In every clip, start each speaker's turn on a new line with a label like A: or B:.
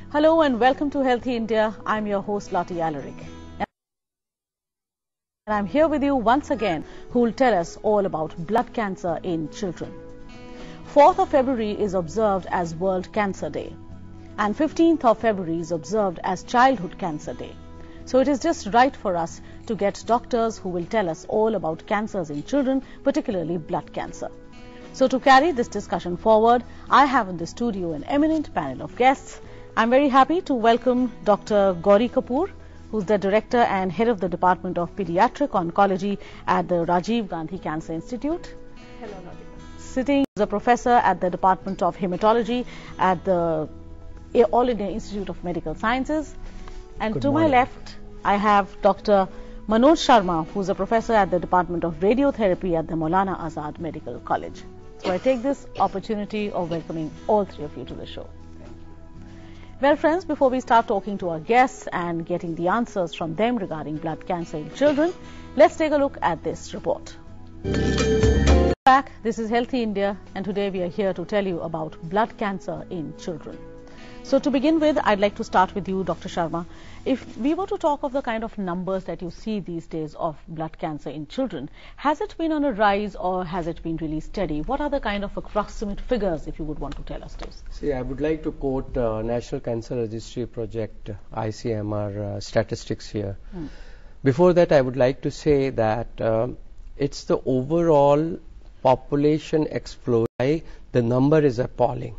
A: Hello and welcome to Healthy India. I'm your host Lotty, Alaric. And I'm here with you once again, who will tell us all about blood cancer in children. 4th of February is observed as World Cancer Day and 15th of February is observed as Childhood Cancer Day. So it is just right for us to get doctors who will tell us all about cancers in children, particularly blood cancer. So to carry this discussion forward, I have in the studio an eminent panel of guests. I'm very happy to welcome Dr. Gauri Kapoor, who's the Director and Head of the Department of Pediatric Oncology at the Rajiv Gandhi Cancer Institute.
B: Hello, Radhika.
A: Sitting as a professor at the Department of Hematology at the All India Institute of Medical Sciences. And
C: Good
A: to
C: morning.
A: my left, I have Dr. Manoj Sharma, who's a professor at the Department of Radiotherapy at the Maulana Azad Medical College. So I take this opportunity of welcoming all three of you to the show. Well, friends, before we start talking to our guests and getting the answers from them regarding blood cancer in children, let's take a look at this report. Back, this is Healthy India, and today we are here to tell you about blood cancer in children. So to begin with, I'd like to start with you, Dr. Sharma. If we were to talk of the kind of numbers that you see these days of blood cancer in children, has it been on a rise or has it been really steady? What are the kind of approximate figures, if you would want to tell us those?
C: See, I would like to quote National Cancer Registry Project, ICMR statistics here. Before that, I would like to say that it's the overall population explosion. The number is appalling.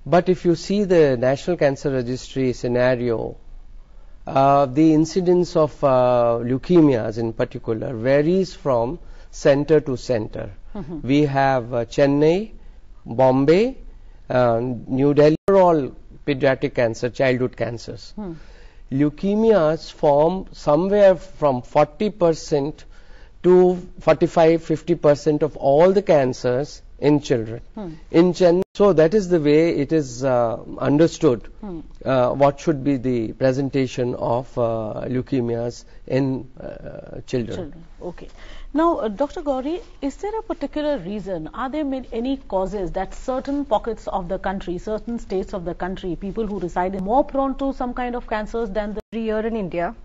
C: But if you see the National Cancer Registry scenario, the incidence of leukemias in particular varies from center to center. We have Chennai, Bombay, New Delhi, are all pediatric cancer, childhood cancers. Leukemias form somewhere from 40% to 45-50% of all the cancers in children. In Chennai, so that is the way it is understood what should be the presentation of leukemias in children.
A: Okay. Now, Dr. Gauri, is there a particular reason? Are there any causes that certain pockets of the country, certain states of the country, people who reside are more prone to some kind of cancers than the
B: Every year in India,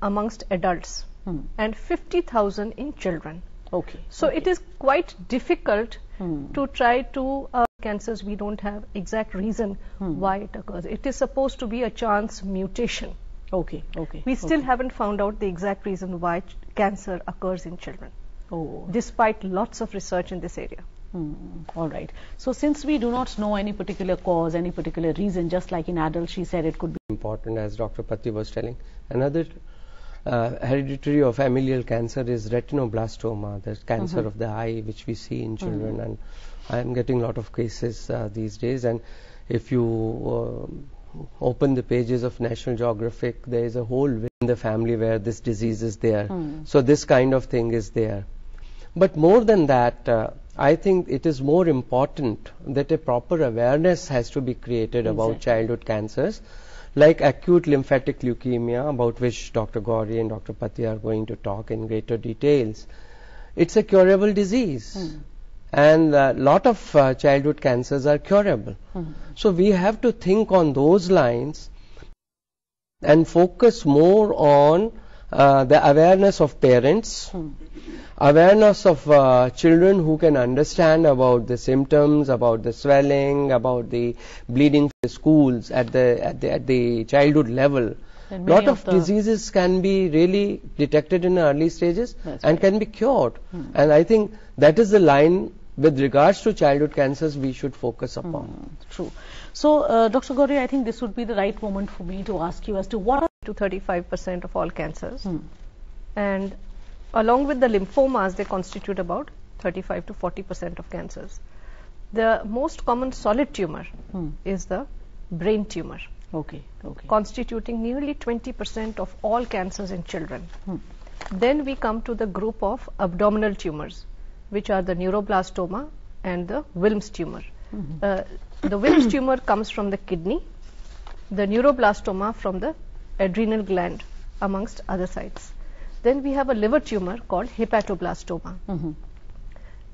B: amongst adults, and 50,000 in children.
A: Okay.
B: So it is quite difficult to try to cancers. We don't have exact reason why it occurs. It is supposed to be a chance mutation.
A: Okay.
B: We still haven't found out the exact reason why cancer occurs in children, despite lots of research in this area.
A: All right. So since we do not know any particular cause, any particular reason, just like in adults, she said it could be
C: Important, as Dr. Patti was telling. Another hereditary or familial cancer is retinoblastoma, the cancer of the eye, which we see in children, and I am getting a lot of cases these days. And if you open the pages of National Geographic, there is a whole in the family where this disease is there. So this kind of thing is there. But more than that, I think it is more important that a proper awareness has to be created about childhood cancers, like acute lymphatic leukemia, about which Dr. Gauri and Dr. Patti are going to talk in greater details. It's a curable disease. And a lot of childhood cancers are curable. So we have to think on those lines and focus more on the awareness of parents, awareness of children who can understand about the symptoms, about the swelling, about the bleeding. The schools at the childhood level. Lot of diseases can be really detected in early stages and can be cured. And I think that is the line with regards to childhood cancers we should focus upon.
A: True. So, Dr. Gauri, I think this would be the right moment for me to ask you as to what are
B: To 35% of all cancers, and along with the lymphomas, they constitute about 35 to 40% of cancers. The most common solid tumor is the brain tumor, constituting nearly 20% of all cancers in children. Then we come to the group of abdominal tumors, which are the neuroblastoma and the Wilms tumor. The Wilms tumor comes from the kidney, the neuroblastoma from the adrenal gland, amongst other sites. Then we have a liver tumor called hepatoblastoma.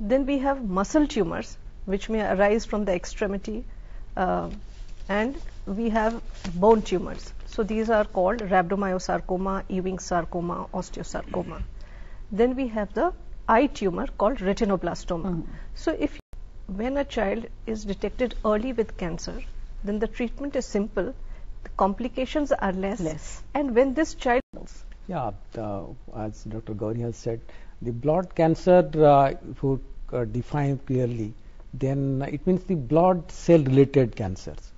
B: Then we have muscle tumors, which may arise from the extremity and we have bone tumors. So these are called rhabdomyosarcoma, Ewing's sarcoma, osteosarcoma. Then we have the eye tumor called retinoblastoma. So when a child is detected early with cancer, then the treatment is simple, the complications are less. And when this child...
D: Yeah, as Dr. Gauri has said, the blood cancer, if you define clearly, then it means the blood cell related cancers.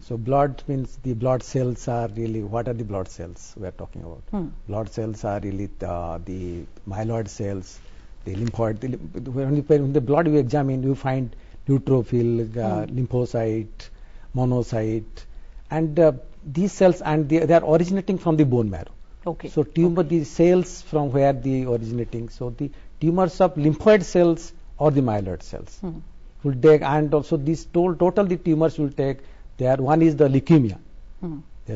D: So blood means the blood cells are really, what are the blood cells we are talking about? Blood cells are really the myeloid cells, the lymphoid. When the blood you examine, you find neutrophil, lymphocyte, monocyte, and these cells, and they are originating from the bone marrow.
A: Okay.
D: So tumor, the cells from where the originating. So the tumors of lymphoid cells or the myeloid cells will take, and also these total the tumors will take. One is the leukemia.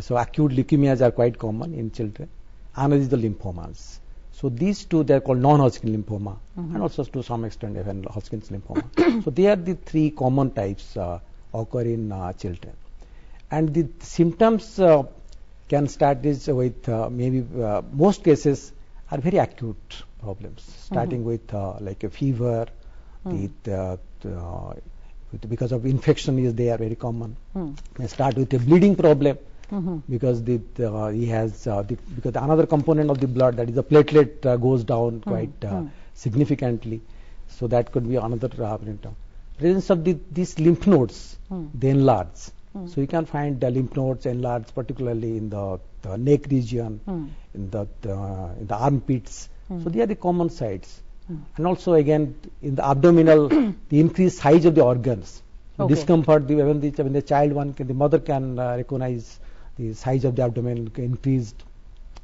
D: So acute leukemias are quite common in children. Another is the lymphomas. So these two, they are called non-Hodgkin lymphoma, and also to some extent even Hodgkin's lymphoma. So they are the three common types occur in children. And the symptoms can start with maybe most cases are very acute problems, starting with like a fever, because of infection is there, very common. They start with a bleeding problem because he has because another component of the blood, that is the platelet, goes down quite significantly. So that could be another presence of these lymph nodes, they enlarge. So you can find the lymph nodes enlarged, particularly in the neck region, in the armpits. So they are the common sites. And also again in the abdominal, the increased size of the organs, discomfort. When the child the mother can recognize the size of the abdomen increased,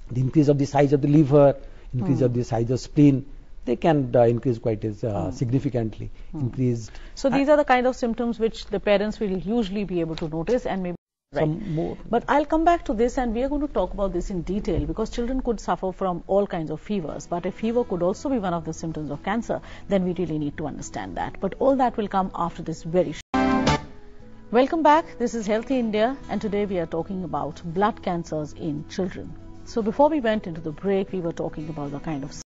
D: the increase of the size of the liver, increase of the size of spleen. They can increase quite significantly. Increased.
A: So these are the kind of symptoms which the parents will usually be able to notice, and maybe
D: some more.
A: But I'll come back to this, and we are going to talk about this in detail, because children could suffer from all kinds of fevers, but if fever could also be one of the symptoms of cancer, then we really need to understand that. But all that will come after this very short. Welcome back. This is Healthy India, and today we are talking about blood cancers in children. So before we went into the break, we were talking about the kind of